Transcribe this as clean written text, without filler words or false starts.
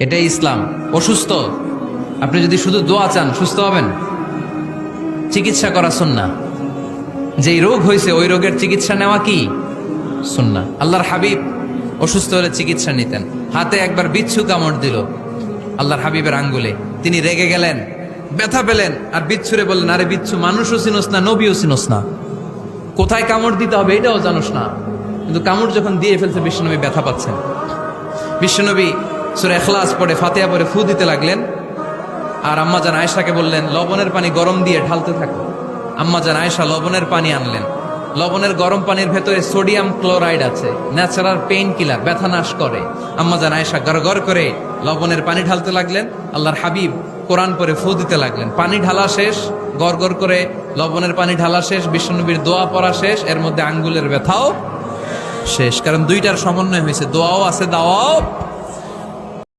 এটাই ইসলাম। অসুস্থ, আপনি যদি শুধু দোয়া চান সুস্থ হবেন। চিকিৎসা করা সুন্নাহ। যেই রোগ হয়েছে ওই রোগের চিকিৎসা নেওয়া কি সুন্নাহ। আল্লাহর হাবিব অসুস্থ হলে চিকিৎসা নিতেন। হাতে একবার বিচ্ছু কামড় দিল আল্লাহর হাবিবের আঙ্গুলে, তিনি রেগে গেলেন, ব্যথা পেলেন, আর বিচ্ছুরে বললেন, আরে বিচ্ছু, মানুষও চিনোস না, নবীও চিনোস না, কোথায় কামড় দিতে হবে এটাও জানোস না। কিন্তু কামড় যখন দিয়ে ফেলছে বিশ্বনবী ব্যথা পাচ্ছেন। বিশ্বনবী সূরা ইখলাস পড়ে ফাতিহা পড়ে ফু দিতে লাগলেন। আর আম্মাজান আয়েশাকে বললেন, লবণের পানি গরম দিয়ে ঢালতে থাকো। আম্মাজান আয়েশা লবণের পানি আনলেন। লবণের গরম পানির ভেতরে সোডিয়াম ক্লোরাইড আছে, ন্যাচারাল পেইন কিলার, ব্যথা নাশ করে। আম্মাজান আয়েশা গড়গড় করে লবণের পানি ঢালতে লাগলেন। আল্লাহর হাবিব কোরআন পরে ফু দিতে লাগলেন। পানি ঢালা শেষ, গড়গড় করে লবণের পানি ঢালা শেষ, বিশ্বনবীর দোয়া পড়া শেষ, এর মধ্যে আঙ্গুলের ব্যথাও শেষ। কারণ দুইটার সমন্বয় হয়েছে, দোয়াও আছে, দাওয়াও